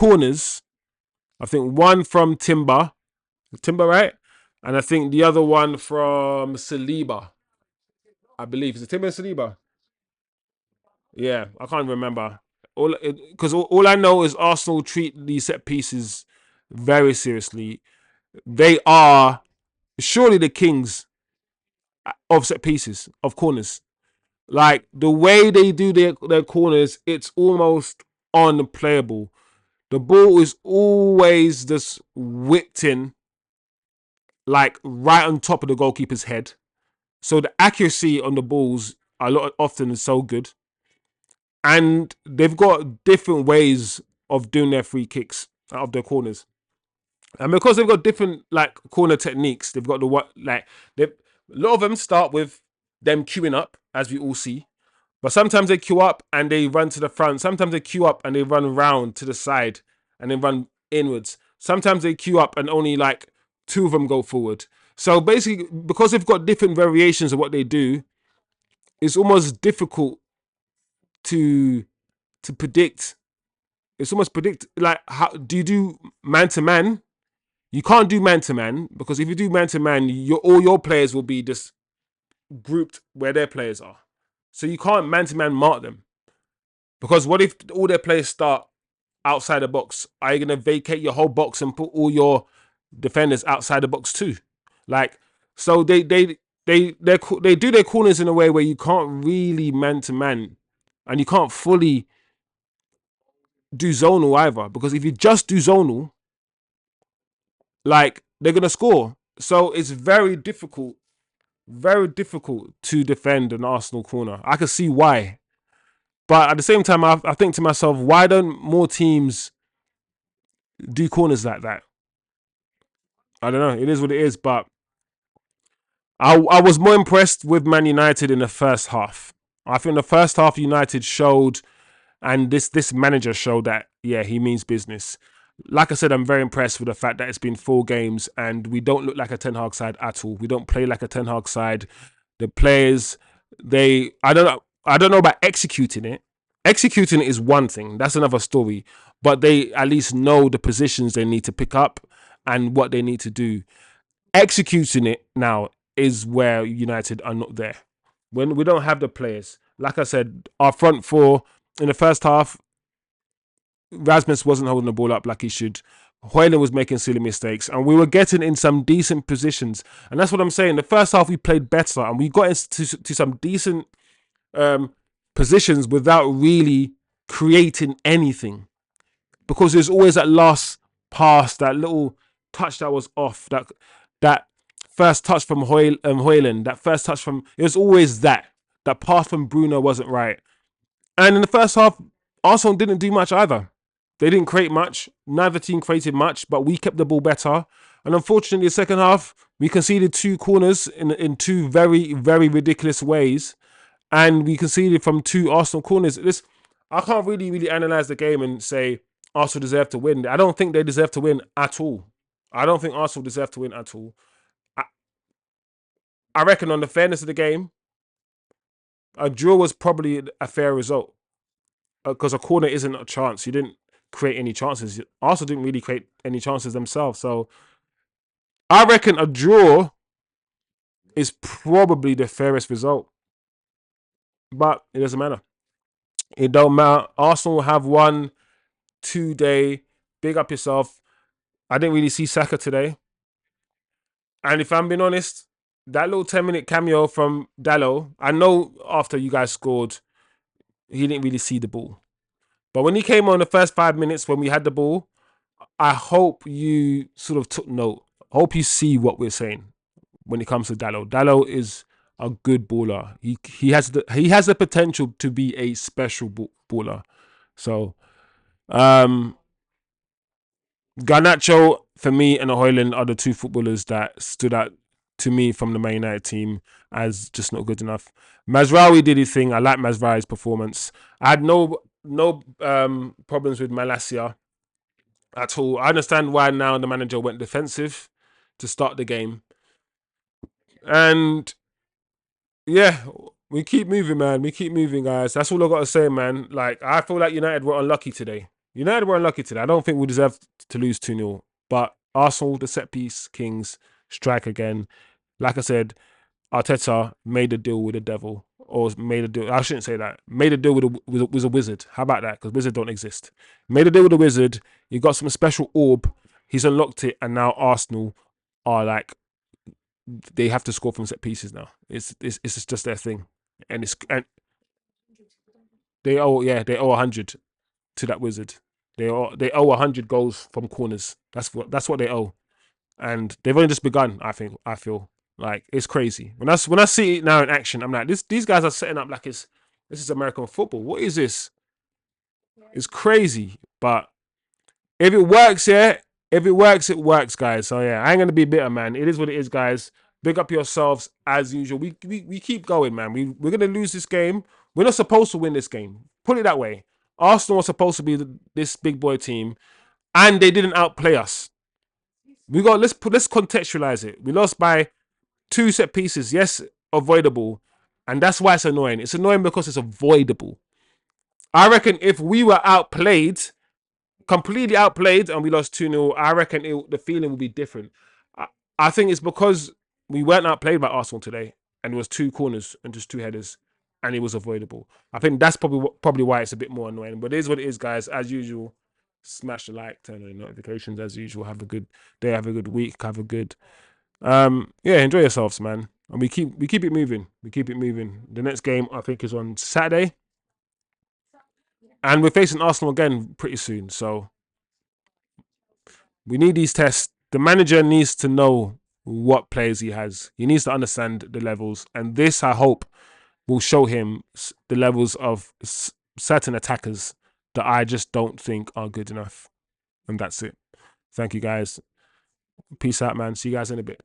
corners. I think one from Timber, right? And I think the other one from Saliba, I believe. Is it Timber and Saliba? Yeah, I can't remember. Because all I know is Arsenal treat these set pieces very seriously. They are surely the kings of set pieces, of corners. Like the way they do their corners, it's almost unplayable. The ball is always just whipped in, like right on top of the goalkeeper's head. So the accuracy on the balls a lot often is so good, and they've got different ways of doing their free kicks out of their corners. And because they've got different like corner techniques, they've got the what like they a lot of them start with them queuing up, as we all see. But sometimes they queue up and they run to the front. Sometimes they queue up and they run round to the side and then run inwards. Sometimes they queue up and only like two of them go forward. So basically, because they've got different variations of what they do, it's almost difficult to predict. It's almost predict like how do you do man to man? You can't do man to man because if you do man to man, all your players will be just grouped where their players are. So you can't man to man mark them. Because what if all their players start outside the box? Are you going to vacate your whole box and put all your defenders outside the box too? Like, so they do their corners in a way where you can't really man to man, and you can't fully do zonal either. Because if you just do zonal, like they're gonna score. So it's very difficult to defend an Arsenal corner. I can see why. But at the same time, I think to myself, why don't more teams do corners like that? I don't know. It is what it is. But I was more impressed with Man United in the first half. I think the first half United showed, and this manager showed that, yeah, he means business. Like I said, I'm very impressed with the fact that it's been 4 games and we don't look like a Ten Hag side at all. We don't play like a Ten Hag side. The players, I don't know about executing it. Executing it is one thing. That's another story. But they at least know the positions they need to pick up and what they need to do. Executing it now is where United are not there. When we don't have the players. Like I said, our front four in the first half, Rasmus wasn't holding the ball up like he should. Hojlund was making silly mistakes, and we were getting in some decent positions. And that's what I'm saying. The first half we played better, and we got into some decent positions without really creating anything. Because there's always that last pass, that little touch that was off, that first touch from Hojlund, that first touch from, it was always that pass from Bruno wasn't right. And in the first half, Arsenal didn't do much either. They didn't create much. Neither team created much, but we kept the ball better. And unfortunately, the second half, we conceded 2 corners in 2 very, very ridiculous ways. And we conceded from 2 Arsenal corners. I can't really analyse the game and say Arsenal deserve to win. I don't think they deserve to win at all. I don't think Arsenal deserve to win at all. I reckon on the fairness of the game, a draw was probably a fair result. Because a corner isn't a chance. You didn't create any chances. Arsenal didn't really create any chances themselves. So I reckon a draw is probably the fairest result. But it doesn't matter. It don't matter. Arsenal have won today. Big up yourself. I didn't really see Saka today. And if I'm being honest, that little 10-minute cameo from Dallo, I know after you guys scored, he didn't really see the ball. But when he came on the first 5 minutes when we had the ball, I hope you sort of took note. I hope you see what we're saying when it comes to Dallo. Dallo is a good baller. He has the potential to be a special baller. So, Garnacho for me and Hojlund are the 2 footballers that stood out to me from the Man United team as just not good enough. Mazraoui did his thing. I like Mazraoui's performance. I had no problems with Malacia at all. I understand why now the manager went defensive to start the game. And yeah, we keep moving, man. We keep moving, guys. That's all I got to say, man. Like, I feel like United were unlucky today. United were unlucky today. I don't think we deserve to lose 2-0. But Arsenal, the set piece kings, strike again. Like I said, Arteta made a deal with the devil, or made a deal. I shouldn't say that. Made a deal with a wizard. How about that? Because wizards don't exist. Made a deal with a wizard. He got some special orb. He's unlocked it, and now Arsenal are like they have to score from set pieces now. It's just their thing, and they owe 100 to that wizard. They owe 100 goals from corners. That's what they owe, and they've only just begun. I feel like it's crazy when I see it now in action. I'm like, these guys are setting up like this is American football. What is this? It's crazy, but if it works, yeah, if it works, it works, guys. So yeah, I ain't gonna be bitter, man. It is what it is, guys. Big up yourselves as usual. We keep going, man. We're gonna lose this game. We're not supposed to win this game. Put it that way. Arsenal was supposed to be this big boy team, and they didn't outplay us. Let's contextualize it. We lost by 2 set pieces. Yes, avoidable, and that's why it's annoying. It's annoying because it's avoidable. I reckon if we were outplayed, completely outplayed, and we lost 2-0, I reckon the feeling would be different. I think it's because we weren't outplayed by Arsenal today, and it was 2 corners and just 2 headers, and it was avoidable. I think that's probably why it's a bit more annoying. But it is what it is, guys. As usual, smash the like, turn on the notifications. As usual, have a good day, have a good week, have a good yeah, enjoy yourselves, man. And we keep it moving. We keep it moving. The next game I think is on Saturday, and we're facing Arsenal again pretty soon. So we need these tests. The manager needs to know what players he has. He needs to understand the levels, and this I hope will show him the levels of certain attackers that I just don't think are good enough. And that's it. Thank you, guys. Peace out, man. See you guys in a bit.